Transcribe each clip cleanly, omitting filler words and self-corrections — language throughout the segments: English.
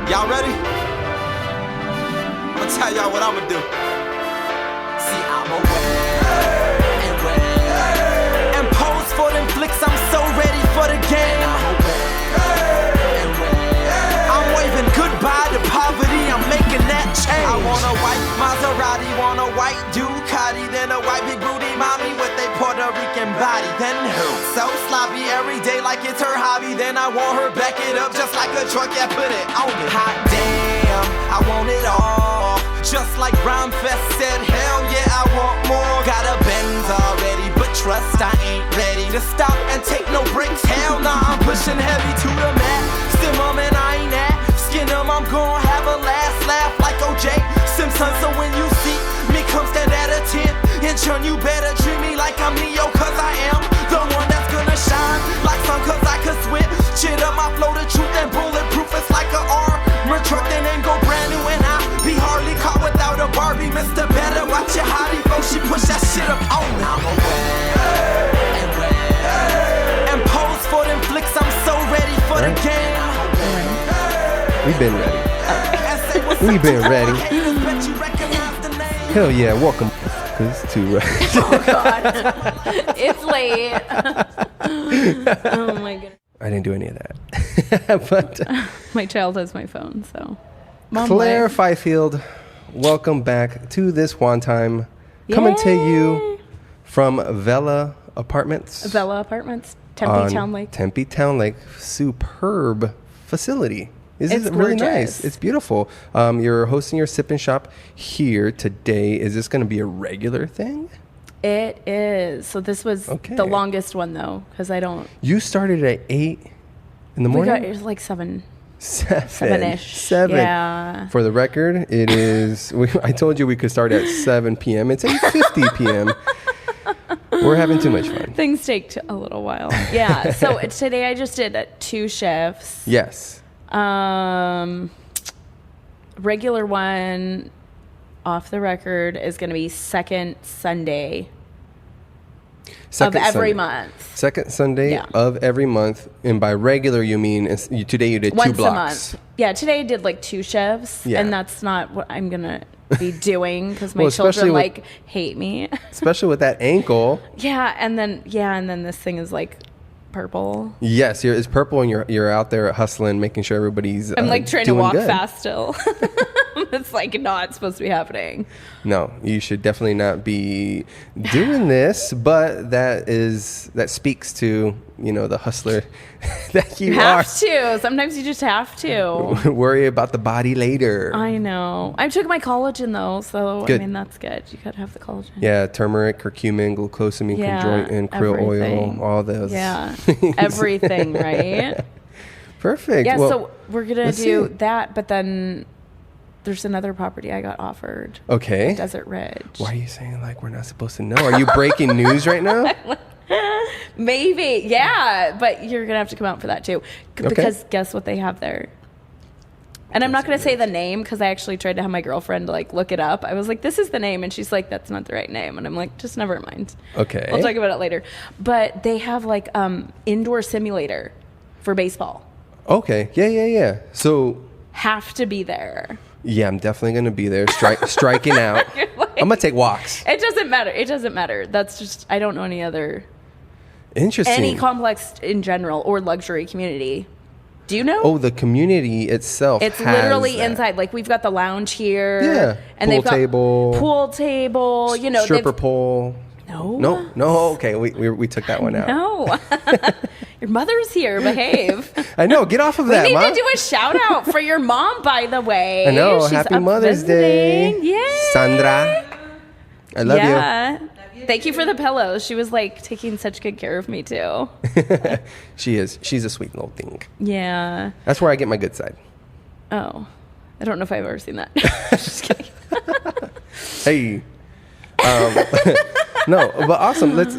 Y'all ready? I'ma tell y'all what I'ma do. See, I'm away and pose for them flicks. I'm so ready for the game. I'm waving goodbye to poverty. I'm making that change. I want a white Maserati, want a white Ducati, then a white big booty mommy with a Puerto Rican body. Then who? So sloppy every day like it's her hobby. Then I want her back it up just like a truck, yeah, put it on me. Hot damn, I want it all. Just like Rhymefest said, hell yeah, I want more. Got a Benz already, but trust I ain't ready to stop and take no breaks. Hell nah, I'm pushing heavy to the mat. Stim 'em and I ain't at. Skin 'em, I'm gon' have a last laugh like OJ Simpson. So when you see me come stand at a 10 and churn, you better treat me like I'm Neo, cause I am the one that's gonna shine like sun, cause I can switch shit up my flow, the truth and bulletproof. It's like an armor truck, then ain't go brand new, and I be hardly caught without a Barbie. Mr. Better watch your hottie, bro, she push that shit up on me. I'm away and pose for them flicks. I'm so ready for the game. We've been ready. We've been ready. Hell yeah, welcome to Oh God, it's late. Oh my goodness. I didn't do any of that. But My child has my phone, so. Claire Fifield, welcome back to this one time. Coming to you from Vela Apartments. Vela Apartments, Tempe Town Lake. Tempe Town Lake, superb facility. It's really gorgeous. nice. It's beautiful. You're hosting your sip and shop here today. Is this going to be a regular thing? It is. So this was the longest one though, because I don't. You started at 8 in the morning? It was like 7. 7-ish. 7. Yeah. For the record, it is. I told you we could start at 7 p.m. It's 8:50 p.m. We're having too much fun. Things take a little while. Yeah. So today I just did 2 shifts. Yes. Regular one, off the record, is going to be second Sunday of every month. Second Sunday of every month. And by regular, you mean today you did once 2 blocks. A month. Yeah, today I did like 2 shifts. Yeah. And that's not what I'm going to be doing because my children hate me. Especially with that ankle. And then this thing is like purple. Yes, it's purple, and you're out there hustling, making sure everybody's. I'm like trying to walk good. fast still. It's like not supposed to be happening. No, you should definitely not be doing this. But that speaks to the hustler that you are. Have to. Sometimes you just have to worry about the body later. I know. I took my collagen though, so good. I mean that's good. You gotta have the collagen. Yeah, turmeric, curcumin, glucosamine, chondroitin, krill oil, all those. Yeah, everything, right? Perfect. Yeah, so we're gonna do that, but then there's another property I got offered. Okay. Desert Ridge. Why are you saying like we're not supposed to know? Are you breaking news right now? Maybe, yeah, but you're gonna have to come out for that too, because guess what they have there? And I'm not gonna say the name because I actually tried to have my girlfriend like look it up. I was like, "This is the name," and she's like, "That's not the right name," and I'm like, "Just never mind. Okay, we'll talk about it later." But they have like indoor simulator for baseball. Okay, yeah. So have to be there. Yeah, I'm definitely going to be there striking out. I'm going to take walks. It doesn't matter. That's just, I don't know any other. Interesting. Any complex in general or luxury community. Do you know? Oh, the community itself. It's literally inside. Like we've got the lounge here. Yeah. And pool table. Pool table. Stripper pole. No. Okay, we took that one out. No. Your mother's here. Behave. I know. Get off of that, We Mom. need to do a shout out for your mom, by the way. I know. She's Happy up Mother's visiting. Day. Yay. Sandra. I love you. Thank you for the pillows. She was like taking such good care of me too. She is. She's a sweet little thing. Yeah. That's where I get my good side. Oh. I don't know if I've ever seen that. Just kidding. Hey. No, but awesome. Let's.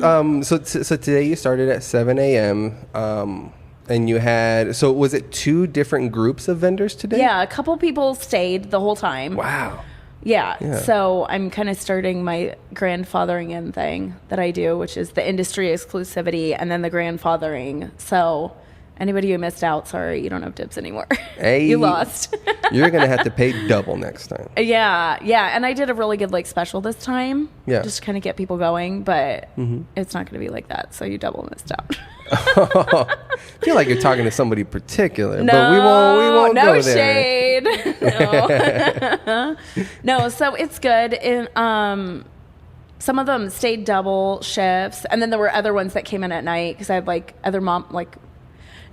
So today you started at 7 a.m. And you had. So was it 2 different groups of vendors today? Yeah, a couple people stayed the whole time. Wow. Yeah. So I'm kind of starting my grandfathering in thing that I do, which is the industry exclusivity and then the grandfathering. So Anybody who missed out, sorry, you don't have dibs anymore. Hey, you lost. You're going to have to pay double next time. Yeah. And I did a really good like special this time. Yeah. Just to kind of get people going, but it's not going to be like that. So you double missed out. I feel like you're talking to somebody particular, but we won't no go there. Shade. No. No, so it's good. And some of them stayed double shifts, and then there were other ones that came in at night because I had like other mom like.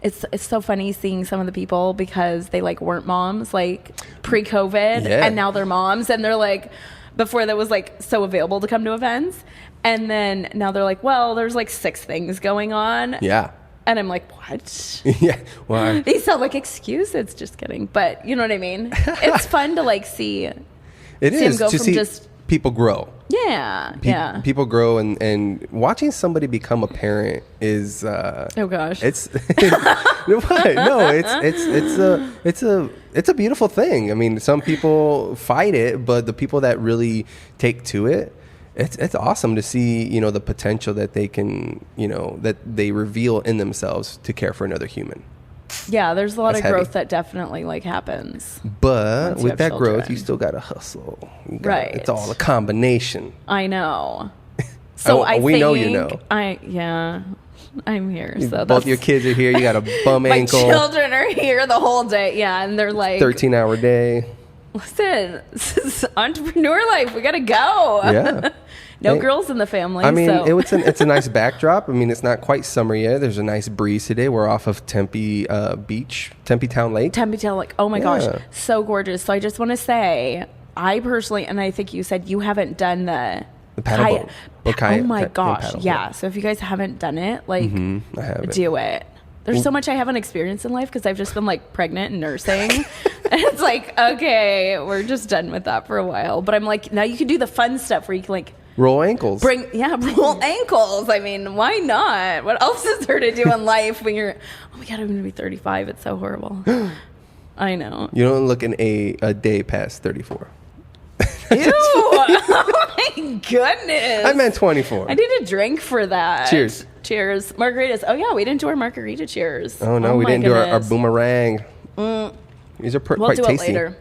It's so funny seeing some of the people because they like weren't moms like pre-COVID and now they're moms, and they're like before that was like so available to come to events, and then now they're like, well, there's like 6 things going on. Yeah. And I'm like, what? Yeah. Well, These sound like excuses. Just kidding. But you know what I mean? It's fun to like see. It see is them go to from see just people grow. Yeah. People grow, and watching somebody become a parent is oh gosh, it's what? No, it's a beautiful thing. I mean, some people fight it, but the people that really take to it, it's awesome to see, you know, the potential that they can, you know, that they reveal in themselves to care for another human. Yeah, there's a lot That's of growth heavy. that definitely like happens. But once you with have that children. growth, you still got to hustle. Right. It's all a combination. I know. So we know you know. I'm here. So Both your kids are here. You got a bum my ankle. children are here the whole day. Yeah, and they're like 13-hour day. Listen, this is entrepreneur life. We gotta go. Yeah. No Hey, girls in the family. I mean, so. it's a nice backdrop. I mean, it's not quite summer yet. There's a nice breeze today. We're off of Tempe Beach, Tempe Town Lake. Tempe Town Lake. Oh my Yeah. gosh, so gorgeous. So I just want to say, I personally, and I think you said you haven't done the paddle boat. Or kayak- oh my gosh, paddle yeah. boat. So if you guys haven't done it, like, I haven't. do it. There's so much I haven't experienced in life because I've just been like pregnant and nursing. And it's like, okay, we're just done with that for a while. But I'm like, now you can do the fun stuff where you can like Roll ankles. roll ankles. I mean, why not? What else is there to do in life when you're, oh my God, I'm going to be 35. It's so horrible. I know. You don't look in a day past 34. Ew. Oh my goodness. I meant 24. I need a drink for that. Cheers. Cheers. Margaritas. Oh yeah, we didn't do our margarita cheers. Oh no, we my didn't do our goodness. boomerang. These are We'll quite do tasty. it later.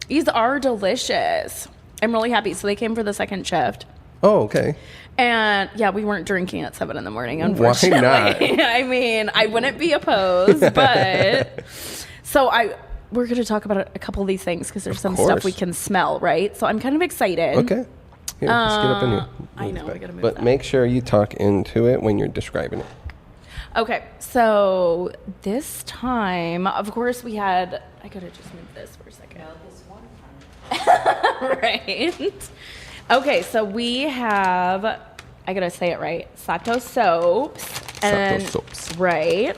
These are delicious. I'm really happy. So they came for the second shift. Oh, okay. And yeah, we weren't drinking at 7 a.m, unfortunately. Why not? I mean, I wouldn't be opposed, but so we're going to talk about a couple of these things because there's some stuff course. we can smell, right? So I'm kind of excited. Okay. Here, let's get up in here. I know, I gotta move But that. make sure you talk into it when you're describing it. Okay, so this time, of course, we had. I gotta just move this for a second. Right. Okay, so we have. I gotta say it right. Sato soaps. And, soaps. Right.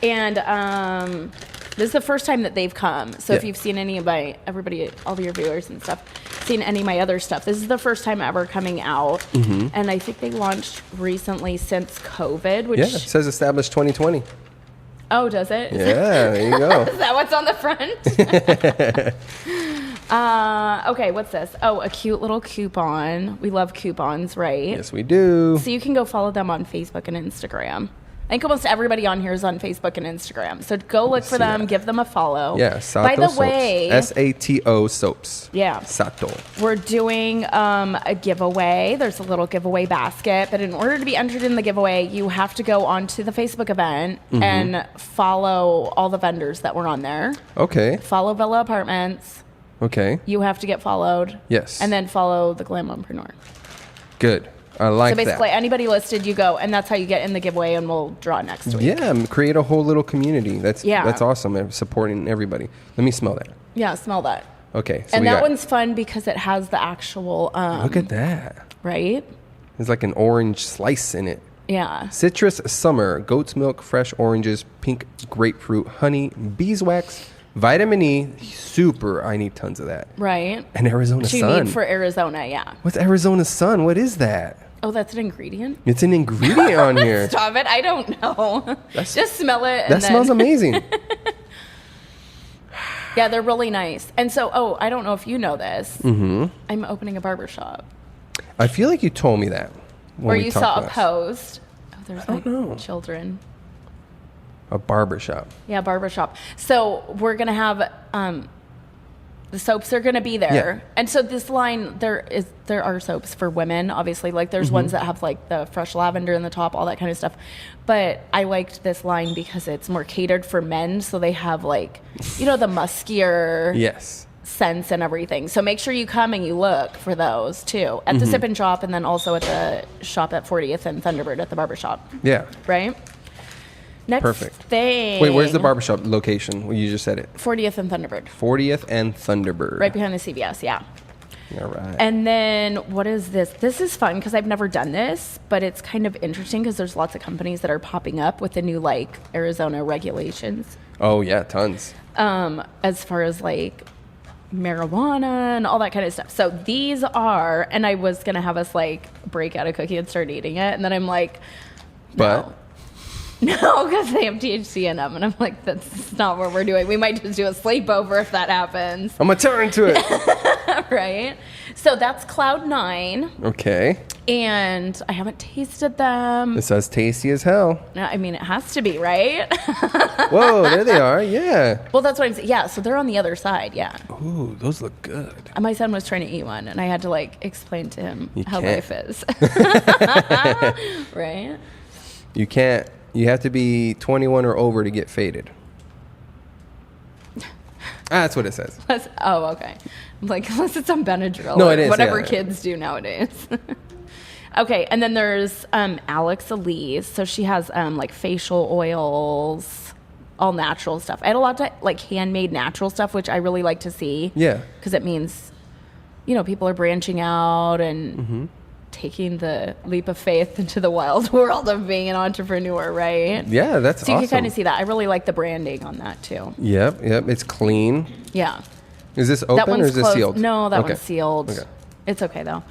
And this is the first time that they've come. So if Yeah. you've seen any of everybody, all of your viewers and stuff, seen any of my other stuff, this is the first time ever coming out. Mm-hmm. And I think they launched recently since COVID, which. Yeah, it says established 2020. Oh, does it? Yeah, there you go. Is that what's on the front? Okay, what's this? Oh, a cute little coupon. We love coupons, right? Yes, we do. So you can go follow them on Facebook and Instagram. I think almost everybody on here is on Facebook and Instagram. So go look for them, give them a follow. Yeah, Sato By the soaps. way, Sato soaps. Yeah. Sato. we're doing a giveaway. There's a little giveaway basket, but in order to be entered in the giveaway, you have to go onto the Facebook event and follow all the vendors that were on there. Okay. Follow Vela Apartments. Okay. You have to get followed. Yes. And then follow the Glam Momprenuer. Good. I like So basically, that. anybody listed, you go, and that's how you get in the giveaway, and we'll draw next week. Yeah, create a whole little community. That's Yeah. awesome. And supporting everybody. Let me smell that. Yeah, smell that. Okay. So And we that got, one's fun because it has the actual, look at that. right? There's like an orange slice in it. Yeah. Citrus summer, goat's milk, fresh oranges, pink grapefruit, honey, beeswax, vitamin E. Super. I need tons of that. Right. And Arizona Which you sun. need for Arizona, yeah. What's Arizona sun? What is that? Oh, that's an ingredient? It's an ingredient on here. Stop it. I don't know. Just smell it. And That smells amazing. Yeah, they're really nice. And so, I don't know if you know this. Mm-hmm. I'm opening a barber shop. I feel like you told me that. Where we you talked saw a last. post. Oh, there's don't know. children. A barbershop. Yeah, barbershop. So we're going to have the soaps are going to be there. Yeah. And so this line, there are soaps for women, obviously. Like there's ones that have like the fresh lavender in the top, all that kind of stuff. But I liked this line because it's more catered for men. So they have like, the muskier Yes. scents and everything. So make sure you come and you look for those too. At the Sip and Shop, and then also at the shop at 40th and Thunderbird at the barbershop. Yeah. Right? Next Perfect. thing. Wait, where's the barbershop location? Well, you just said it. 40th and Thunderbird. 40th and Thunderbird. Right behind the CVS, yeah. All right. And then what is this? This is fun because I've never done this, but it's kind of interesting because there's lots of companies that are popping up with the new like Arizona regulations. Oh yeah, tons. As far as like marijuana and all that kind of stuff. So these are, and I was gonna have us like break out a cookie and start eating it, and then I'm like, But no, because they have THC in them, and I'm like, that's not what we're doing. We might just do a sleepover if that happens. I'm gonna turn to it. Right? So that's Cloud 9. Okay. And I haven't tasted them. It says tasty as hell. I mean, it has to be, right? Whoa, there they are. Yeah. Well, that's what I'm saying. Yeah, so they're on the other side, yeah. Ooh, those look good. My son was trying to eat one, and I had to, like, explain to him how can't. life is. Right? You can't. You have to be 21 or over to get faded. That's what it says. Oh, okay. Like, unless it's on Benadryl No, or it is, whatever yeah. kids do nowadays. Okay, and then there's Alex Elise. So she has, like, facial oils, all natural stuff. I had a lot of, like, handmade natural stuff, which I really like to see. Yeah. Because it means, people are branching out and taking the leap of faith into the wild world of being an entrepreneur, right? Yeah, that's So you awesome. can kind of see that. I really like the branding on that, too. Yep. It's clean. Yeah. Is this That open or one's is this closed. sealed? No, that Okay. one's sealed. Okay. It's okay though.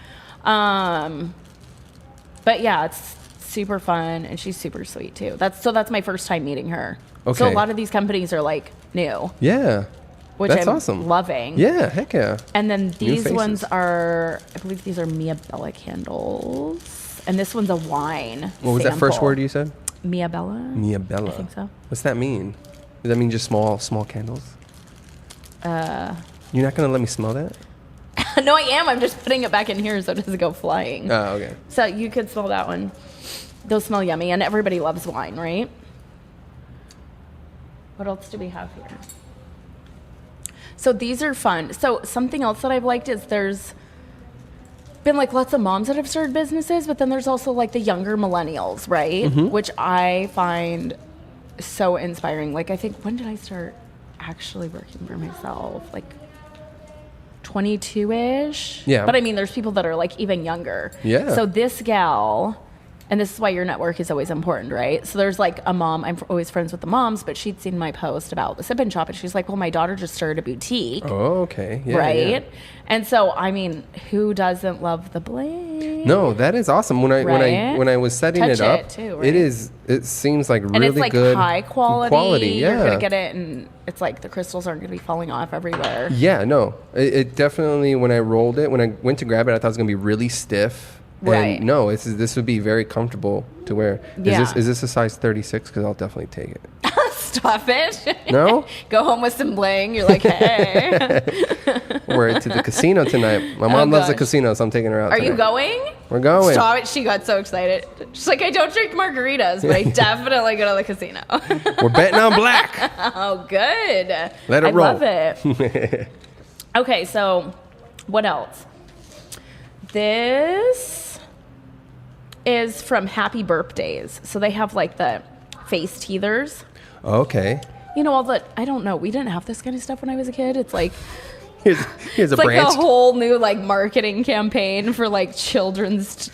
But yeah, it's super fun and she's super sweet too. That's my first time meeting her. So Okay. a lot of these companies are like new, Yeah. which That's I'm awesome. loving. Yeah, heck yeah. And then these faces. ones are, I believe these are Mia Bella candles. And this one's a wine. What was that first sample. word you said? Mia Bella? Mia Bella. I think so. What's that mean? Does that mean just small candles? You're not gonna let me smell that? No, I am. I'm just putting it back in here so it doesn't go flying. Oh, okay. So you could smell that one. Those smell yummy, and everybody loves wine, right? What else do we have here? So these are fun. So something else that I've liked is there's been like lots of moms that have started businesses, but then there's also like the younger millennials, right? Which I find so inspiring. Like I think, when did I start actually working for myself? Like 22-ish. Yeah. But I mean, there's people that are like even younger. Yeah. So this gal, and this is why your network is always important, right? So there's like a mom, I'm always friends with the moms, but she'd seen my post about the Sip and Shop, and she's like, well, my daughter just started a boutique. Oh, okay. Yeah, right? yeah. And so, I mean, who doesn't love the bling? No, that is awesome. When I was setting Touch it up, it too, right? it seems like And really it's like good high quality. Yeah. You're gonna get it, and it's like the crystals aren't gonna be falling off everywhere. Yeah, no. It definitely, when I rolled it, when I went to grab it, I thought it was gonna be really stiff. Right. And no, this would be very comfortable to wear. Yeah. Is this a size 36? Because I'll definitely take it. Stop it. No? Go home with some bling. You're like, hey. We're to the casino tonight. My mom loves the gosh. casino, so I'm taking her out. Are tonight. you going? We're going. Stop it. She got so excited. She's like, I don't drink margaritas, but I definitely go to the casino. We're betting on black. Oh, good. Let it I roll. love it. Okay, so what else? This is from Happy Burp Days. So they have like the face teethers. Okay. You know, all the, I don't know. We didn't have this kind of stuff when I was a kid. It's like, Here's a it's like branch. a whole new like marketing campaign for like children's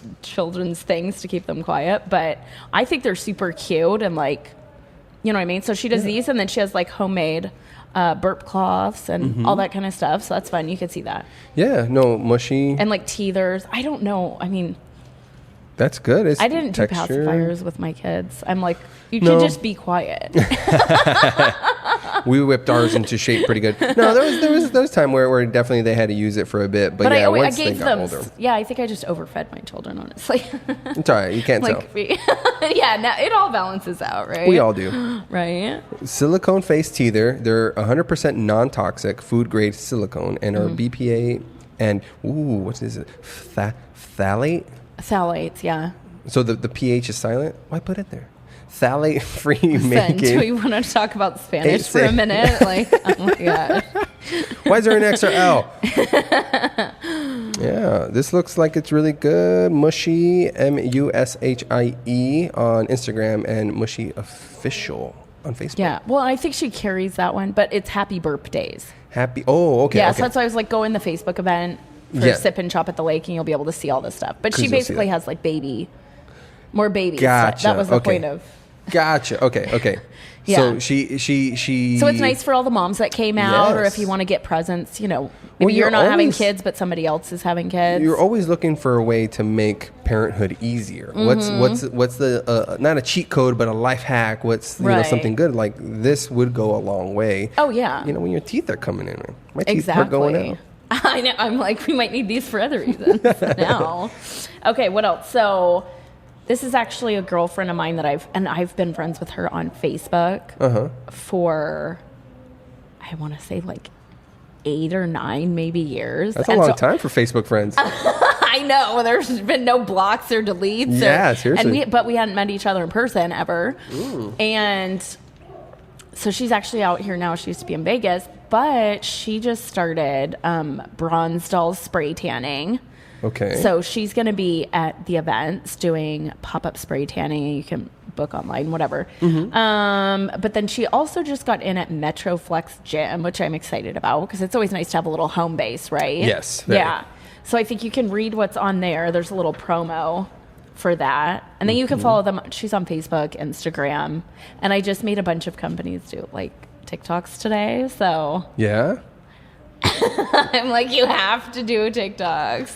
things to keep them quiet. But I think they're super cute and like, you know what I mean? So she does these, and then she has like homemade burp cloths and all that kind of stuff. So that's fun. You could see that. Yeah, no, mushy. And like teethers. I don't know. I mean, That's good. It's I didn't do texture. pacifiers with my kids. I'm like, you No. can just be quiet. We whipped ours into shape pretty good. No, there was time where definitely they had to use it for a bit. But yeah, once they got older. Yeah, I think I just overfed my children, honestly. It's all right. You can't tell. Yeah, no, it all balances out, right? We all do. Right. Silicone face teether. They're 100% non-toxic, food-grade silicone, and are BPA and, what is it? Phthalate? Phthalates, yeah. So the pH is silent? Why put it there? Phthalate-free making. Do we want to talk about Spanish for a minute? Like, oh my God. Why is there an X or L? Yeah, this looks like it's really good. Mushy, Mushie on Instagram, and Mushy Official on Facebook. Yeah, well, I think she carries that one, but it's Happy Burpdays. Okay. Yeah, okay. so that's why I was like, go in the Facebook event for Sip and Shop at the Lake, and you'll be able to see all this stuff. But she basically has like more babies. Gotcha. So that was the point of. Gotcha. Okay. Yeah. So she. So it's nice for all the moms that came out, or if you want to get presents, maybe you're not having kids, but somebody else is having kids. You're always looking for a way to make parenthood easier. What's the not a cheat code, but a life hack? What's something good? Like this would go a long way. Oh yeah. When your teeth are coming in, my teeth are going out. I know. I'm like, we might need these for other reasons now. Okay, what else? So. This is actually a girlfriend of mine that I've been friends with her on Facebook for, I want to say like 8 or 9 maybe years. That's a long time for Facebook friends. I know. There's been no blocks or deletes. Yeah, seriously. But we hadn't met each other in person ever. Ooh. And so she's actually out here now. She used to be in Vegas, but she just started Bronze Dolls spray tanning. Okay. So she's going to be at the events doing pop-up spray tanning. You can book online, whatever. But then she also just got in at Metroflex Gym, which I'm excited about because it's always nice to have a little home base, right? Yes. Very. Yeah. So I think you can read what's on there. There's a little promo for that. And then you can follow them. She's on Facebook, Instagram. And I just made a bunch of companies do like TikToks today. So. Yeah. I'm like, you have to do TikToks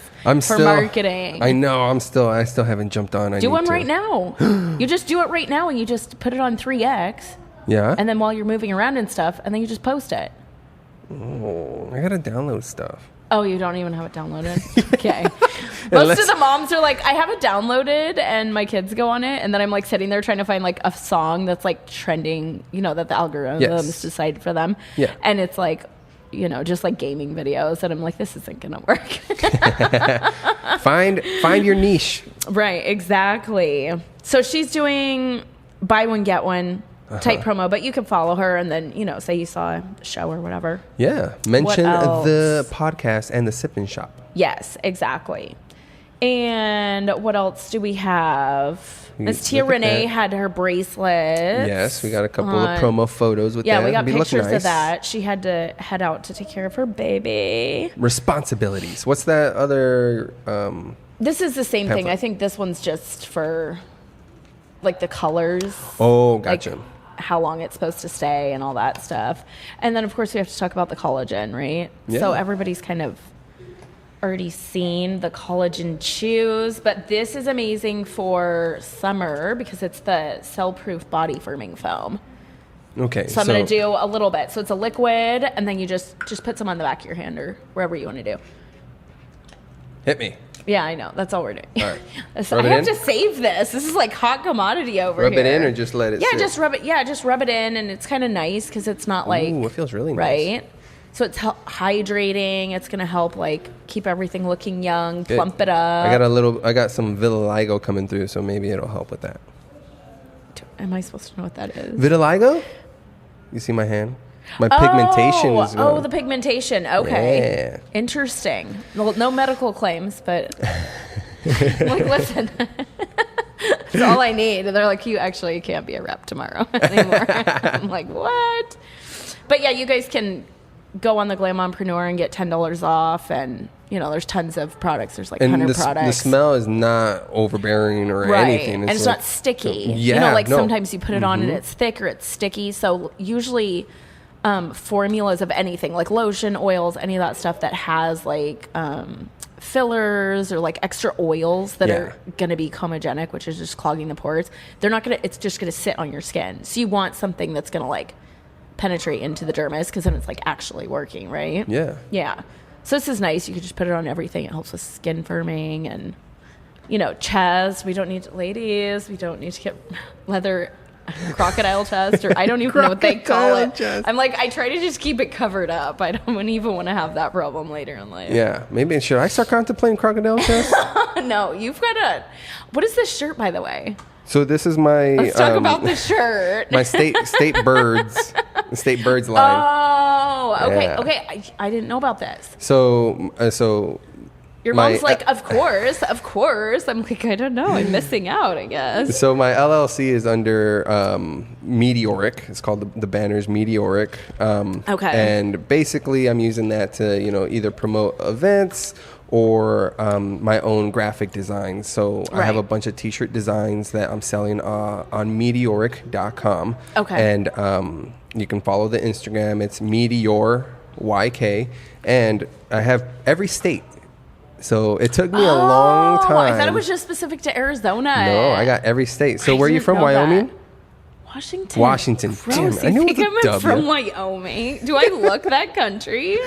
for marketing. I know. I still haven't jumped on. Do one right now. You just do it right now and you just put it on 3X. Yeah. And then while you're moving around and stuff, and then you just post it. Oh, I gotta download stuff. Oh, you don't even have it downloaded? Okay. Most of the moms are like, I have it downloaded and my kids go on it. And then I'm like sitting there trying to find like a song that's like trending, that the algorithms decide for them. Yeah. And it's like, just like gaming videos. And I'm like, this isn't going to work. Find your niche. Right, exactly. So she's doing buy one, get one type promo, but you can follow her and then, say you saw a show or whatever. Yeah. Mention the podcast and the Sip and Shop. Yes, exactly. And what else do we have? Miss Tia Renee had her bracelets. Yes, we got a couple of promo photos with that. Yeah, we got pictures of that. She had to head out to take care of her baby. Responsibilities. What's that other This is the same thing. I think this one's just for like the colors. Oh, gotcha. Like how long it's supposed to stay and all that stuff. And then of course we have to talk about the collagen, right? Yeah. So everybody's kind of already seen the collagen chews, but this is amazing for summer because it's the cell-proof body firming foam. Okay. So I'm going to do a little bit. So it's a liquid, and then you just put some on the back of your hand or wherever you want to do. Hit me. Yeah, I know. That's all we're doing. All right. So I have to save this. This is like hot commodity over here. Rub it in or just let it sit? Just rub it. Yeah, just rub it in, and it's kind of nice because it's not like... Ooh, it feels really nice. Right? So it's hydrating. It's going to help like keep everything looking young, plump it up. I got some vitiligo coming through, so maybe it'll help with that. Am I supposed to know what that is? Vitiligo? You see my hand? My pigmentation is going. Oh, the pigmentation. Okay. Yeah. Interesting. Well, no medical claims, but like, listen. That's all I need. And they're like, you can't be a rep tomorrow anymore. I'm like, what? But yeah, you guys can go on the Glam Momprenuer and get $10 off, and there's tons of products. There's like 100 products. The smell is not overbearing or anything. And it's not sticky. Sometimes you put it on and it's thick or it's sticky. So usually formulas of anything like lotion, oils, any of that stuff that has like fillers or like extra oils that are going to be comedogenic, which is just clogging the pores. It's just going to sit on your skin. So you want something that's going to like penetrate into the dermis, because then it's like actually working, right? Yeah. Yeah. So this is nice. You could just put it on everything. It helps with skin firming and, chest. We don't need ladies. We don't need to get leather crocodile chest, or I don't even know what they call it. Chest. I'm like, I try to just keep it covered up. I don't even want to have that problem later in life. Yeah. Maybe should I start contemplating crocodile chest? No, you've got to. What is this shirt, by the way? So this is my. Let's talk about the shirt. My state birds, the state birds line. Oh, okay, Yeah. okay. I didn't know about this. So. Your mom's like, of course. I'm like, I don't know. I'm missing out, I guess. So my LLC is under Meteoric. It's called the banner's Meteoric. Okay. And basically, I'm using that to either promote events or my own graphic designs. So I have a bunch of T-shirt designs that I'm selling on Meteoric.com. Okay. And you can follow the Instagram. It's Meteor YK, and I have every state. So it took me a long time. I thought it was just specific to Arizona. No, I got every state. So where are you from? Wyoming? That. Washington. Damn, Gross. I knew You it think was a I'm W. from Wyoming? Do I look that country?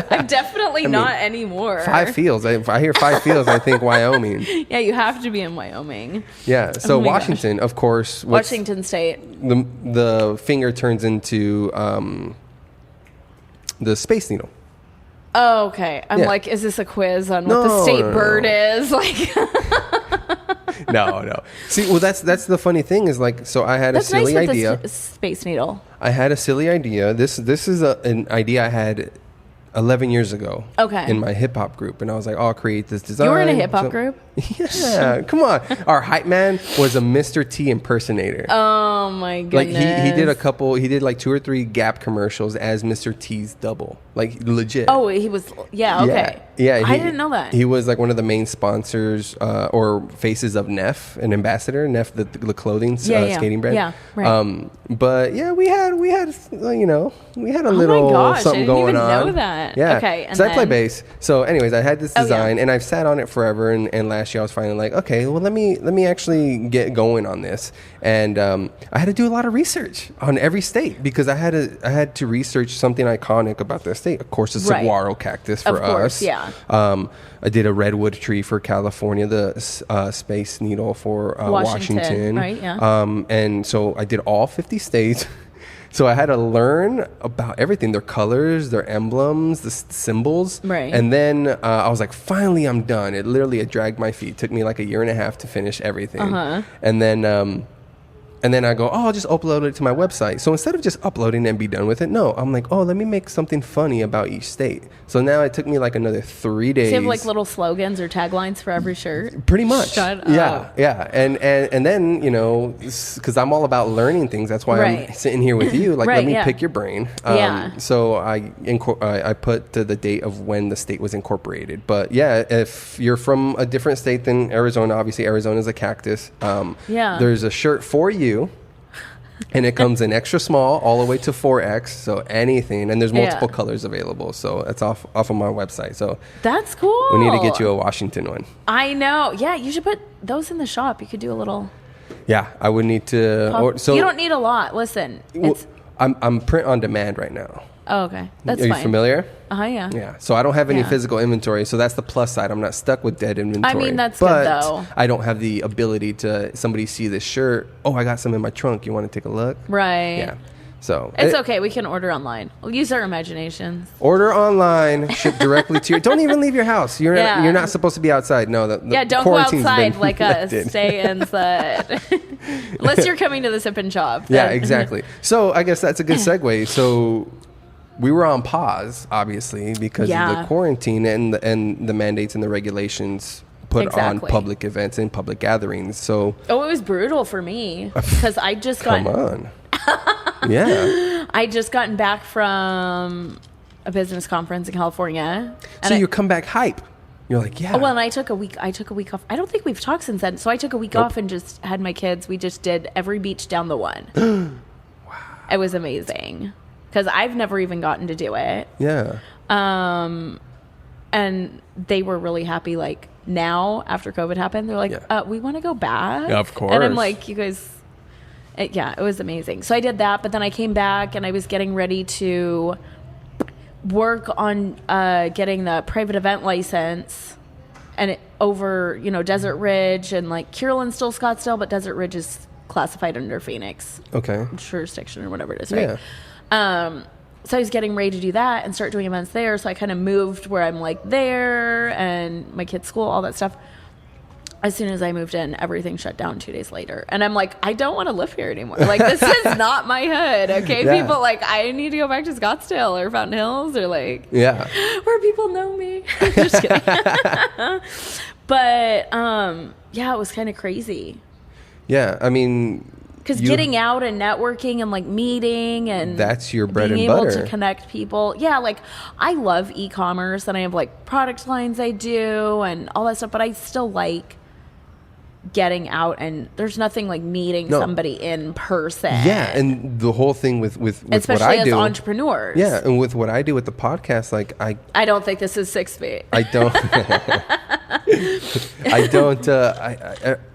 I'm definitely not anymore. 5 fields. If I hear 5 fields, I think Wyoming. Yeah, you have to be in Wyoming. Yeah. So Oh my Washington, of course. Washington State. The finger turns into the Space Needle. Oh, okay. I'm like, is this a quiz on what the state bird is? Like, No. See, well, that's the funny thing is like, so I had a silly nice with idea. the Space Needle. I had a silly idea. This is an idea I had 11 years ago. Okay. In my hip hop group, and I was like, I'll create this design. You were in a hip hop group? Yeah, come on. Our hype man was a Mr. T impersonator. Oh my goodness! Like he did like 2 or 3 Gap commercials as Mr. T's double, like legit. Oh, he was. Yeah. Okay. Yeah. I didn't know that. He was like one of the main sponsors or faces of Neff, an ambassador. Neff, the clothing skating brand. Yeah. Right. But yeah, we had a little gosh, something I didn't going even on. know that. Yeah. Okay. And so I play then? bass. So anyways, I had this Oh, design yeah. and I've sat on it forever. And last year I was finally like, okay, well let me actually get going on this. And I had to do a lot of research on every state because I had to research something iconic about their state. Of course, the saguaro cactus for Of course, us. yeah. I did a redwood tree for California, the Space Needle for Washington. Right, yeah. And so I did all 50 states. So I had to learn about everything, their colors, their emblems, the symbols. Right. And then I was like, finally, I'm done. It dragged my feet. It took me like a year and a half to finish everything. Uh-huh. And then I go, I'll just upload it to my website. So instead of just uploading and be done with it, no, I'm like, let me make something funny about each state. So now it took me like another 3 days. So you have like little slogans or taglines for every shirt? Pretty much. Shut Yeah, up. yeah. And then, because I'm all about learning things. That's why I'm sitting here with you. Like, Right, let me yeah. pick your brain. Yeah. So I put the date of when the state was incorporated. But yeah, if you're from a different state than Arizona, obviously Arizona's a cactus. Yeah. There's a shirt for you. And it comes in extra small all the way to 4X, so anything. And there's multiple colors available, so it's off of my website. So That's cool. we need to get you a Washington one. I know. Yeah, you should put those in the shop. You could do a little. Yeah, I would need to. You don't need a lot. Listen, it's. I'm print on demand right now. Oh, okay, that's Are you fine. familiar? Yeah. Yeah. So I don't have any Yeah. physical inventory, so that's the plus side. I'm not stuck with dead inventory. I mean, that's good, but though. I don't have the ability to somebody see this shirt. Oh, I got some in my trunk. You want to take a look? Right. Yeah. So It's okay. We can order online. We'll use our imaginations. Order online, ship directly to your. Don't even leave your house. You're Yeah. you're not supposed to be outside. No, the Don't go quarantine's outside been like us. lifted. Stay inside. Unless you're coming to the Sip and Shop. Yeah, then- exactly. So I guess that's a good segue. So we were on pause, obviously, because of the quarantine and the mandates and the regulations put on public events and public gatherings. So Oh, it was brutal for me because I just got. come on. Yeah. I just gotten back from a business conference in California. So you come back hype. You're like, yeah. Oh, well, and I took a week off. I don't think we've talked since then. So I took a week off and just had my kids. We just did every beach down the one. Wow. It was amazing because I've never even gotten to do it. Yeah. And they were really happy. Like now after COVID happened, they're like, we want to go back. Yeah, of course. And I'm like, you guys, It was amazing. So I did that, but then I came back and I was getting ready to work on getting the private event license, and over, Desert Ridge and like Kierland's still Scottsdale, but Desert Ridge is classified under Phoenix jurisdiction or whatever it is, right? Yeah. So I was getting ready to do that and start doing events there. So I kind of moved where I'm like there and my kid's school, all that stuff. As soon as I moved in, everything shut down 2 days later. And I'm like, I don't want to live here anymore. Like, this is not my hood, okay? Yeah. People, like, I need to go back to Scottsdale or Fountain Hills or, like, where people know me. Just kidding. But, it was kind of crazy. Yeah, I mean... Because getting out and networking and, like, meeting and... That's your bread and butter. Being able to connect people. Yeah, like, I love e-commerce and I have, like, product lines I do and all that stuff. But I still like... getting out, and there's nothing like meeting somebody in person. Yeah, and the whole thing with especially what I do, as entrepreneurs. Yeah, and with what I do with the podcast, like I don't think this is 6 feet. I don't.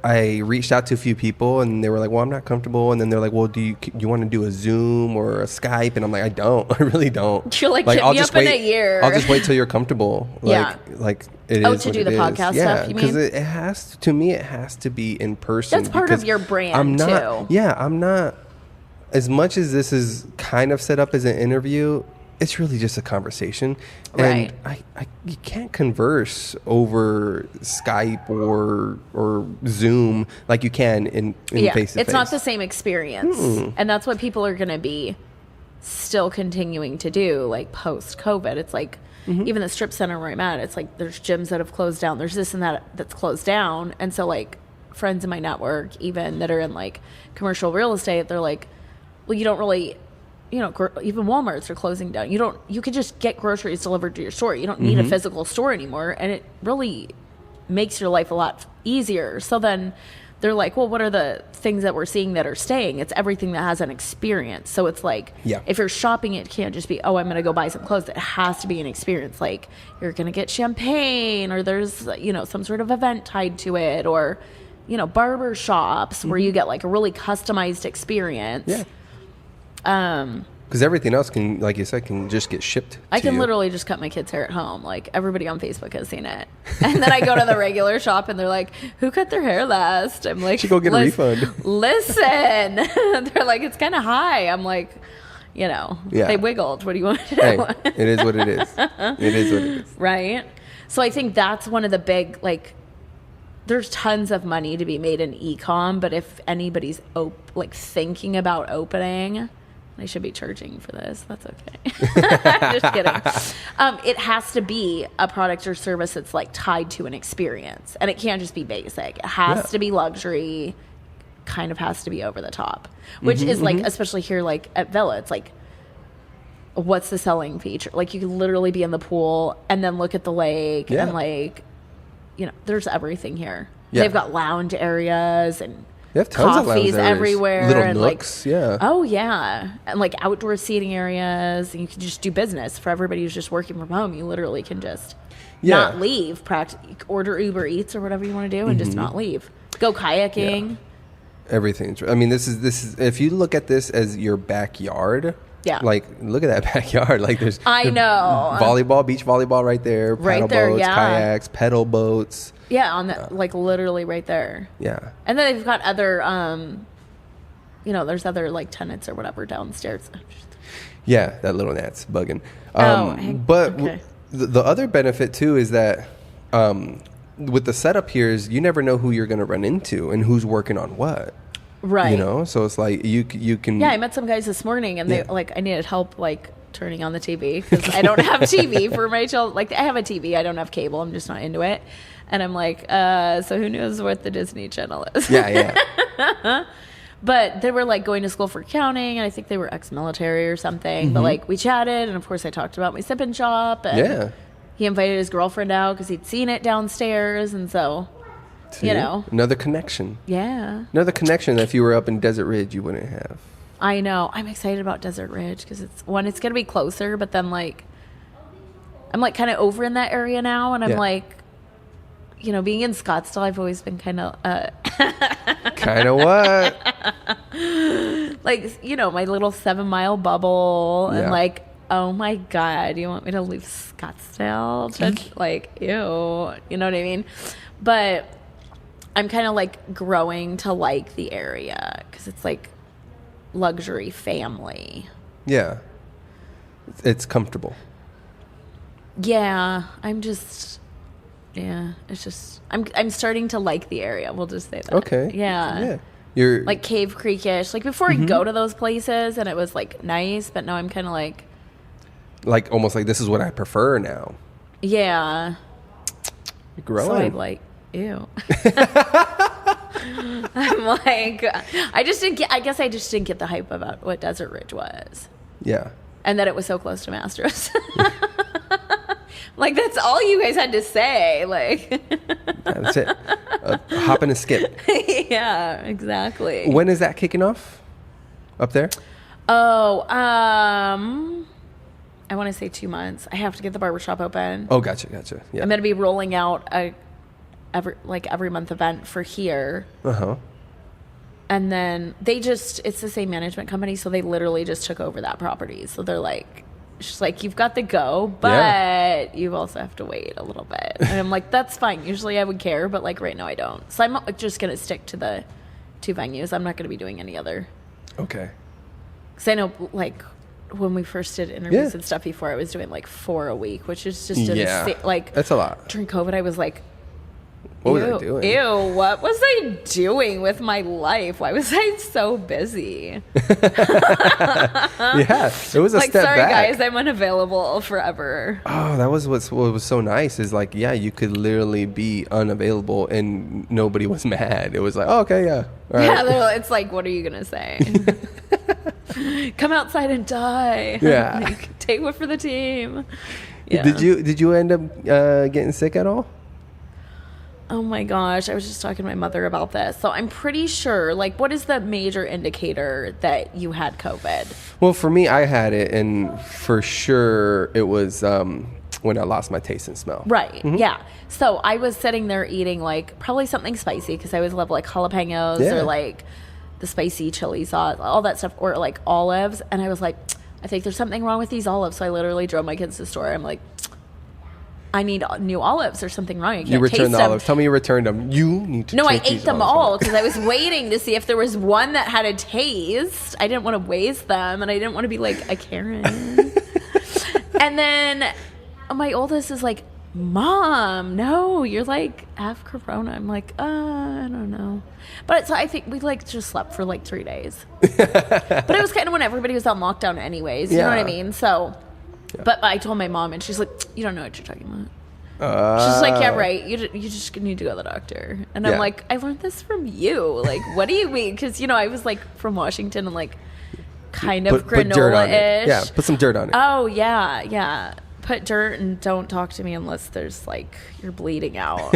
I reached out to a few people, and they were like, "Well, I'm not comfortable." And then they're like, "Well, do you want to do a Zoom or a Skype?" And I'm like, I really don't. You're like I'll just wait in a year. I'll just wait till you're comfortable. Like it is. To do the podcast stuff. You mean? Because it has to be in person. That's part of your brand too. Yeah, I'm not. As much as this is kind of set up as an interview, it's really just a conversation. Right. And you can't converse over Skype or Zoom like you can in face-to-face. It's not the same experience. And that's what people are going to be still continuing to do, like post-COVID. It's like, even the strip center where I'm at, it's like there's gyms that have closed down. There's this and that's closed down. And so, like, friends in my network, even that are in, like, commercial real estate, they're like, well, you don't really... even Walmarts are closing down. You could just get groceries delivered to your store. You don't need a physical store anymore. And it really makes your life a lot easier. So then they're like, well, what are the things that we're seeing that are staying? It's everything that has an experience. So it's like, if you're shopping, it can't just be, oh, I'm going to go buy some clothes. It has to be an experience. Like, you're going to get champagne, or there's, some sort of event tied to it, or, barber shops where you get like a really customized experience. Yeah. Because everything else can, like you said, can just get shipped. I can literally just cut my kids' hair at home. Like, everybody on Facebook has seen it. And then I go to the regular shop and they're like, who cut their hair last? I'm like, you go get a refund. Listen. They're like, it's kind of high. I'm like, they wiggled. What do you want to do? Hey, it is what it is. It is what it is. Right? So I think that's one of the big, like, there's tons of money to be made in e-com, but if anybody's thinking about opening... I should be charging for this. That's okay. Just kidding. It has to be a product or service that's like tied to an experience, and it can't just be basic. It has to be luxury. Kind of has to be over the top, which is like, especially here, like at Vela, it's like, what's the selling feature? Like, you can literally be in the pool and then look at the lake, and like, there's everything here. Yeah. They've got lounge areas and. They have tons of coffees everywhere, little and nooks, and like outdoor seating areas, and you can just do business for everybody who's just working from home. You literally can just not leave, order Uber Eats or whatever you want to do, and just not leave. Go kayaking. Yeah. Everything's. I mean, this is. If you look at this as your backyard. Yeah. Like, look at that backyard. Like, there's volleyball, beach volleyball right there. Paddle boats, kayaks, pedal boats. Yeah, on the like literally right there. Yeah. And then they've got other, there's other like tenants or whatever downstairs. Yeah, that little gnat's bugging. The other benefit too is that with the setup here is you never know who you're going to run into and who's working on what. Right. So it's like you can. Yeah, I met some guys this morning, and they I needed help like turning on the TV because I don't have TV for my children. Like, I have a TV, I don't have cable. I'm just not into it. And I'm like, so who knows what the Disney Channel is? Yeah. But they were like going to school for accounting, and I think they were ex-military or something. But like, we chatted, and of course I talked about my sip-and shop. And he invited his girlfriend out because he'd seen it downstairs, and so. See? Another connection. Yeah. Another connection that if you were up in Desert Ridge, you wouldn't have. I know. I'm excited about Desert Ridge because it's going to be closer, but then like, I'm like kind of over in that area now, and I'm like, being in Scottsdale, I've always been kind of... Kind of what? like, you know, my little 7-mile bubble and like, oh my God, you want me to leave Scottsdale? To, like, ew, you know what I mean? But I'm kind of like growing to like the area because it's like luxury family. Yeah. It's comfortable. Yeah, it's just I'm starting to like the area. We'll just say that. Okay. Yeah. You're like Cave Creekish. Like before I go to those places and it was like nice, but now I'm kind of like almost like this is what I prefer now. Yeah. You're growing. So I'm like, ew. I'm like, I guess I just didn't get the hype about what Desert Ridge was. Yeah. And that it was so close to Masters. Like, that's all you guys had to say. Like, that's it. Hop and a skip. Yeah, exactly. When is that kicking off? Up there? Oh, I want to say 2 months. I have to get the barbershop open. Oh, gotcha. Yeah. I'm going to be rolling out every month event for here. Uh-huh. And then it's the same management company, so they literally just took over that property. So they're like, she's like, you've got the go, but you also have to wait a little bit. And I'm like, that's fine. Usually I would care, but like right now I don't. So I'm just going to stick to the 2 venues. I'm not going to be doing any other. Okay. Because I know like when we first did interviews and stuff before, I was doing like 4 a week, which is just insane. Like, that's a lot. During COVID, I was like, what was I doing? Ew, what was I doing with my life? Why was I so busy? Yeah, it was a like, step sorry, back. guys, I'm unavailable forever. Oh, that was what was so nice is like, yeah, you could literally be unavailable and nobody was mad. It was like, oh, okay, yeah. All right. It's like, what are you going to say? Come outside and die. Yeah. Like, take one for the team. Yeah. Did you end up getting sick at all? Oh my gosh, I was just talking to my mother about this. So I'm pretty sure, like, what is the major indicator that you had COVID? Well, for me, I had it, and for sure it was when I lost my taste and smell. Right, yeah. So I was sitting there eating, like, probably something spicy, because I always love, like, jalapenos or, like, the spicy chili sauce, all that stuff, or, like, olives. And I was like, I think there's something wrong with these olives. So I literally drove my kids to the store. I'm like, I need new olives. There's something wrong. I can't you returned taste the them. olives. Tell me you returned them. You need to. No, I take ate these them olives all because I was waiting to see if there was one that had a taste. I didn't want to waste them, and I didn't want to be like a Karen. And then my oldest is like, Mom, no, you're like have Corona. I'm like, I don't know. But so I think we like just slept for like 3 days. But it was kind of when everybody was on lockdown anyways. You know what I mean? So. But I told my mom, and she's like, you don't know what you're talking about. She's like, yeah, right. You just need to go to the doctor. And I'm like, I learned this from you. Like, what do you mean? Because, you know, I was like from Washington and like kind of granola-ish. Yeah, put some dirt on it. Oh, yeah. Put dirt and don't talk to me unless there's like, you're bleeding out.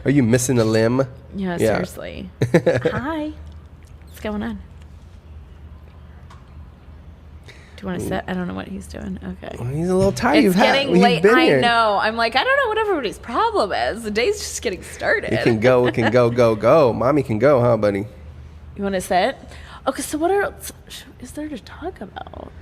Are you missing a limb? Yeah, seriously. Hi. What's going on? Do you want to sit? I don't know what he's doing. Okay. Well, he's a little tired. It's getting late. I know. I'm like, I don't know what everybody's problem is. The day's just getting started. We can go. Mommy can go, huh, buddy? You want to sit? Okay, so what else is there to talk about?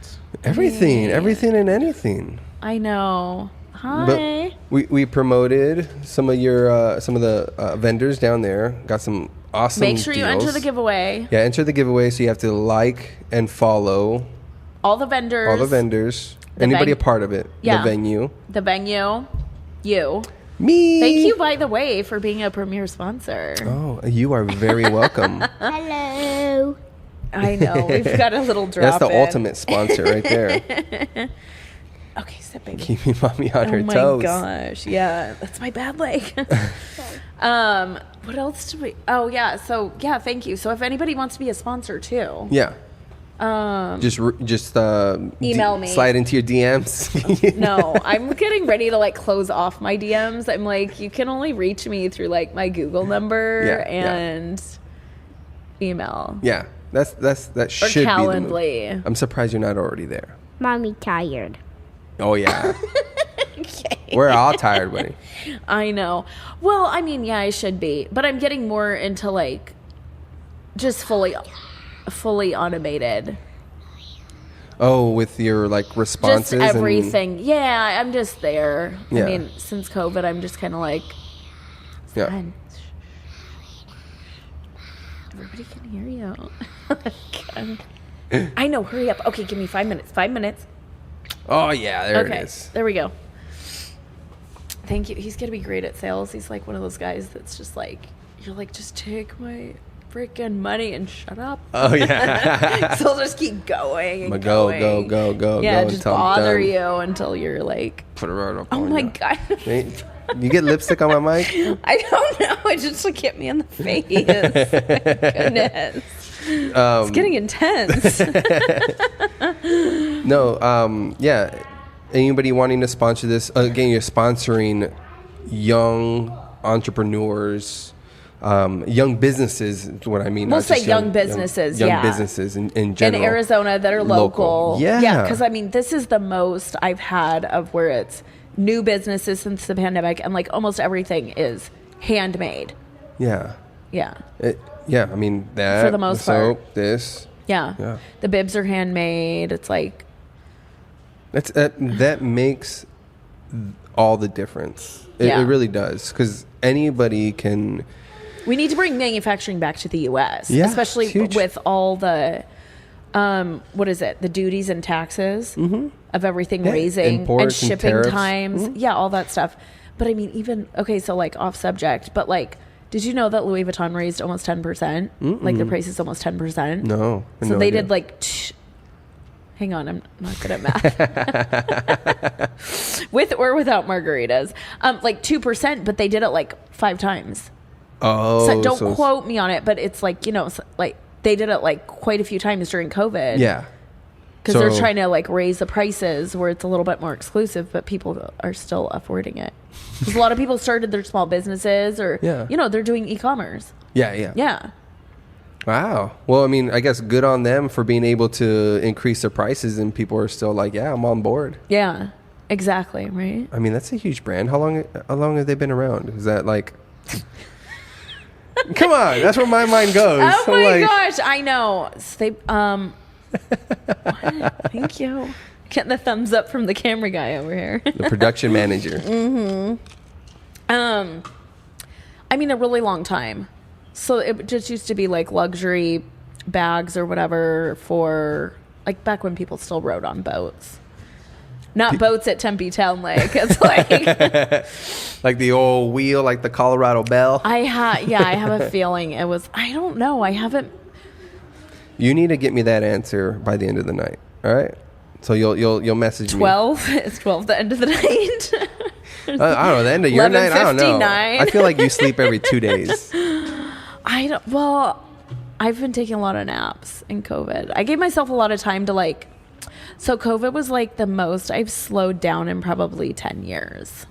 Everything and anything. I know. Hi. But we promoted some of the vendors down there. Got some awesome Make sure deals. you enter the giveaway. Yeah, enter the giveaway. So you have to like and follow all the vendors. Anybody a part of it. Yeah. The venue. You. Me. Thank you, by the way, for being a premier sponsor. Oh, you are very welcome. Hello. I know. We've got a little drop. That's the ultimate sponsor right there. Okay, sit, baby. Keeping mommy on her toes. Oh my gosh. Yeah, that's my bad leg. What else do we? Oh yeah. So yeah, thank you. So if anybody wants to be a sponsor too. Yeah. Just email me. Slide into your DMs. No, I'm getting ready to like close off my DMs. I'm like, you can only reach me through like my Google number and email. Yeah, that should Calendly. be the move. I'm surprised you're not already there. Mommy tired. Oh yeah. Okay. We're all tired, buddy. I know. Well, I mean, yeah, I should be, but I'm getting more into like just fully. fully automated. Oh, with your like responses, just everything. Yeah, I'm just there. Yeah. I mean, since COVID, I'm just kind of like, Yeah. fine. Everybody can hear you. I know. Hurry up. Okay, give me 5 minutes. 5 minutes. Oh yeah, there Okay, it is. there we go. Thank you. He's gonna be great at sales. He's like one of those guys that's just like, you're like, just take my freaking money and shut up. Oh yeah. So he'll just keep going. And Go. Yeah, go just until I'm bother done. you until you're like, Put it right up. oh on my you. god. Hey, you get lipstick on my mic? I don't know. It just like hit me in the face. Goodness. It's getting intense. No, yeah. Anybody wanting to sponsor this? Again, you're sponsoring young entrepreneurs, young businesses. Is what I mean. We'll not say just young businesses. young yeah. businesses in In general. Arizona that are local. Yeah. Because I mean, this is the most I've had of where it's new businesses since the pandemic, and like almost everything is handmade. Yeah. Yeah. Yeah. I mean that For the most soap, part. this. Yeah. Yeah. The bibs are handmade. It's like, That makes all the difference. It really does, because anybody can. we need to bring manufacturing back to the U.S. Yeah, especially it's huge. with all the, what is it? The duties and taxes of everything raising and imports and shipping tariffs. times. Yeah, all that stuff. But I mean, even, okay, so like off subject, but like, did you know that Louis Vuitton raised almost 10%? Like their price is almost 10%. No. So they did like, hang on, I'm not good at math. With or without margaritas. Like 2%, but they did it like 5 times. Oh, So don't quote me on it, but it's like, like they did it like quite a few times during COVID. Yeah. Because they're trying to like raise the prices where it's a little bit more exclusive, but people are still affording it. Because a lot of people started their small businesses or, they're doing e-commerce. Yeah. Yeah. Wow. Well, I mean, I guess good on them for being able to increase their prices, and people are still like, yeah, I'm on board. Yeah, exactly. Right. I mean, that's a huge brand. How long have they been around? Is that like... Come on. That's where my mind goes. Oh I'm my like, gosh. I know. They, thank you. Getting the thumbs up from the camera guy over here. the production manager. I mean, a really long time. So it just used to be like luxury bags or whatever for like back when people still rode on boats. Not boats at Tempe Town Lake. It's like Like the old wheel, like the Colorado Bell. I have a feeling it was. I don't know. I haven't. You need to get me that answer by the end of the night. All right. So you'll message 12. It's 12 the end of the night. me. I don't know, the end of your night. I don't know. 11:59. I feel like you sleep every 2 days. Well, I've been taking a lot of naps in COVID. I gave myself a lot of time to like. So COVID was like the most I've slowed down in probably 10 years.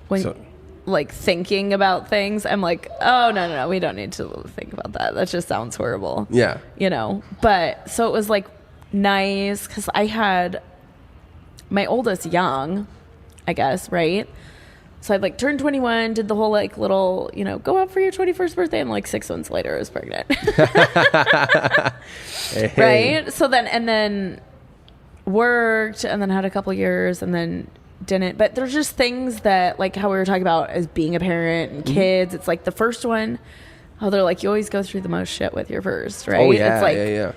When like thinking about things, I'm like, oh no, we don't need to think about that. That just sounds horrible. Yeah. But so it was like nice because I had my oldest young, I guess, right? So I'd like turned 21, did the whole like little, go out for your 21st birthday, and like 6 months later I was pregnant. Hey. Right? So then worked, and then had a couple years, and then didn't. But there's just things that, like how we were talking about as being a parent and kids, it's like the first one, they're like, you always go through the most shit with your first, right? Oh, yeah, it's like, yeah.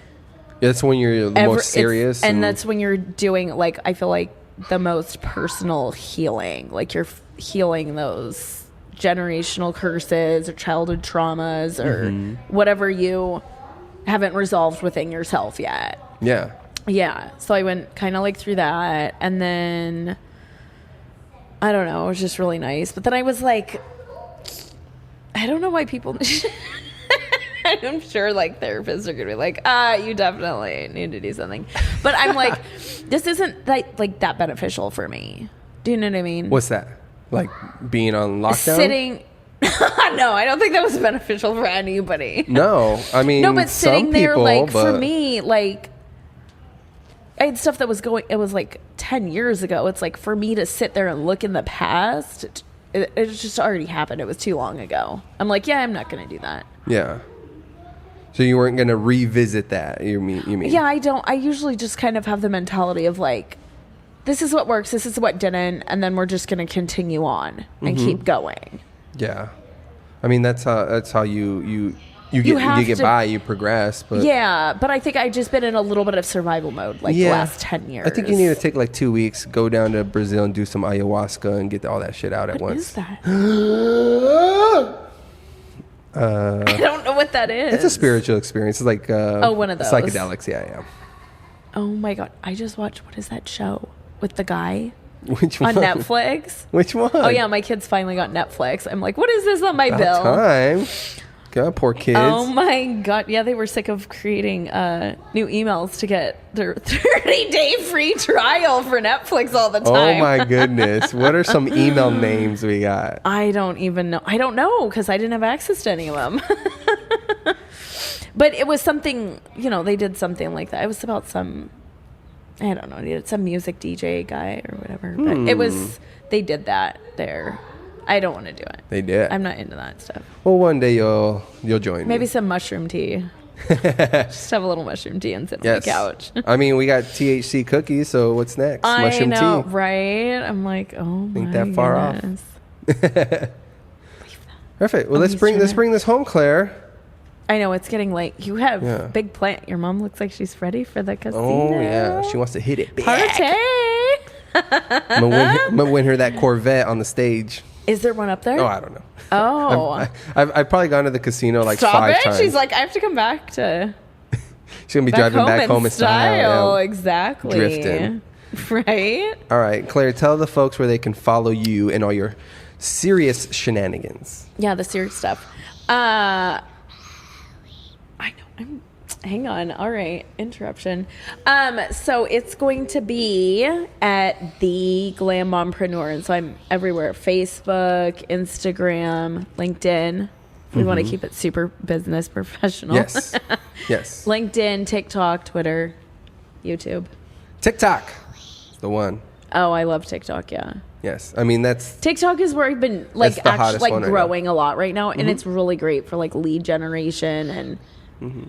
That's when you're the most serious. And that's when you're doing, like, I feel like the most personal healing. Like you're healing those generational curses or childhood traumas or whatever you haven't resolved within yourself yet. Yeah. Yeah. So I went kind of like through that, and then I don't know, it was just really nice. But then I was like, I don't know why people I'm sure like therapists are gonna be like, you definitely need to do something. But I'm like, this isn't like that beneficial for me. Do you know what I mean? What's that? Like being on lockdown? Sitting. No, I don't think that was beneficial for anybody. No, I mean, no, but sitting there, people, like for me, like I had stuff that was going. It was like 10 years ago. It's like for me to sit there and look in the past. It just already happened. It was too long ago. I'm like, yeah, I'm not going to do that. Yeah. So you weren't going to revisit that, you mean? Yeah, I don't. I usually just kind of have the mentality of like, this is what works, this is what didn't, and then we're just going to continue on and keep going. Yeah. I mean, that's how you get by, you progress. But yeah, but I think I've just been in a little bit of survival mode the last 10 years. I think you need to take like 2 weeks, go down to Brazil and do some ayahuasca and get all that shit out at once. What is that? I don't know what that is. It's a spiritual experience. It's like one of those psychedelics. Yeah. Oh my god! I just watched, what is that show with the guy? Which one? On Netflix. Which one? Oh yeah, my kids finally got Netflix. I'm like, what is this on my bill? Time. God, poor kids. Oh my god! Yeah, they were sick of creating new emails to get their 30-day free trial for Netflix all the time. Oh my goodness! What are some email names we got? I don't even know. I don't know because I didn't have access to any of them. But it was something, they did something like that. It was about some, I don't know, some music DJ guy or whatever. But they did that there. I don't want to do it. They did. I'm not into that stuff. Well, one day you'll join Maybe me. some mushroom tea. Just have a little mushroom tea and sit on the couch. I mean, we got THC cookies, so what's next? Mushroom I know, tea. right? I'm like, oh my Ain't that far off. goodness. Perfect. Well, let's bring this home, Claire. I know, it's getting late. You have big plan. Your mom looks like she's ready for the casino. Oh, yeah. She wants to hit it big. Party! I'm gonna win her that Corvette on the stage. Is there one up there? Oh, I don't know. Oh. I've probably gone to the casino like Stop 5 it. times. She's like, I have to come back to... She's going to be driving back home in style. Yeah. Exactly. Drifting. Right? All right. Claire, tell the folks where they can follow you and all your serious shenanigans. Yeah, the serious stuff. I know. Hang on. All right. Interruption. So it's going to be at the Glam Momprenuer. And so I'm everywhere. Facebook, Instagram, LinkedIn. We want to keep it super business professional. Yes. Yes. LinkedIn, TikTok, Twitter, YouTube. TikTok. The one. Oh, I love TikTok. Yeah. Yes. I mean, TikTok is where I've been growing a lot right now. And it's really great for lead generation and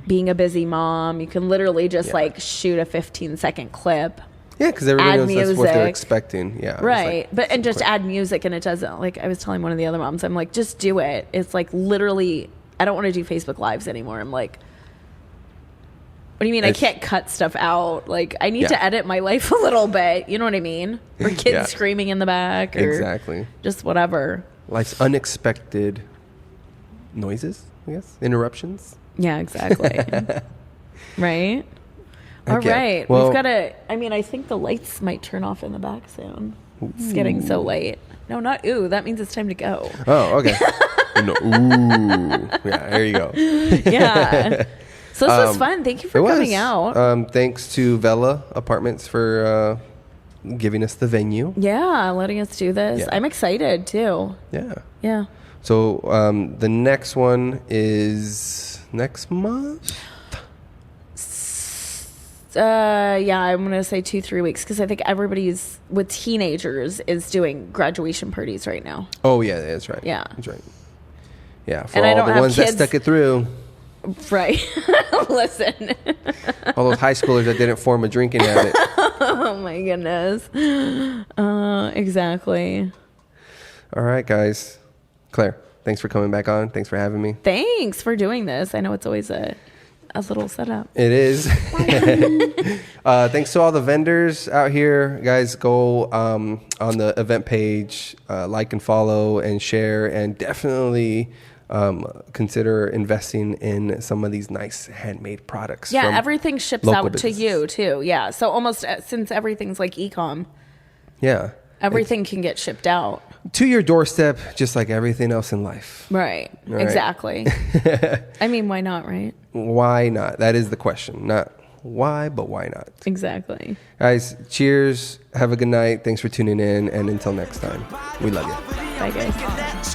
being a busy mom. You can literally just shoot a 15-second clip. Yeah, because everybody knows that's what they're expecting. Yeah. Right. And just add music, and it doesn't, I was telling one of the other moms, I'm like, just do it. It's literally, I don't want to do Facebook Lives anymore. I'm like, what do you mean? I can't cut stuff out. I need to edit my life a little bit. You know what I mean? Or kids screaming in the back. Or exactly. Just whatever. Life's unexpected noises, I guess. Interruptions. Yeah, exactly. Right? All right. Well, we've got to, I think the lights might turn off in the back soon. It's getting so late. No, not ooh. That means it's time to go. Oh, okay. No, ooh. Yeah, there you go. Yeah. So this was fun. Thank you for coming out. Thanks to Vela Apartments for giving us the venue. Yeah, letting us do this. Yeah. I'm excited too. Yeah. Yeah. So the next one is next month? Yeah, I'm going to say 2-3 weeks because I think everybody's with teenagers is doing graduation parties right now. Oh, yeah, that's right. Yeah. That's right. Yeah, for and all the ones that stuck it through. Right. Listen. All those high schoolers that didn't form a drinking habit. Oh, my goodness. Exactly. All right, guys. Claire, thanks for coming back on. Thanks for having me. Thanks for doing this. I know it's always a little setup. It is. Thanks to all the vendors out here. Guys, go on the event page, like and follow and share, and definitely consider investing in some of these nice handmade products. Yeah, everything ships out to you too. Yeah, so almost since everything's e-com. Yeah. Everything can get shipped out. To your doorstep, just like everything else in life. Right. Exactly. Why not, right? Why not? That is the question. Not why, but why not? Exactly. Guys, cheers. Have a good night. Thanks for tuning in. And until next time, we love you. Bye, guys.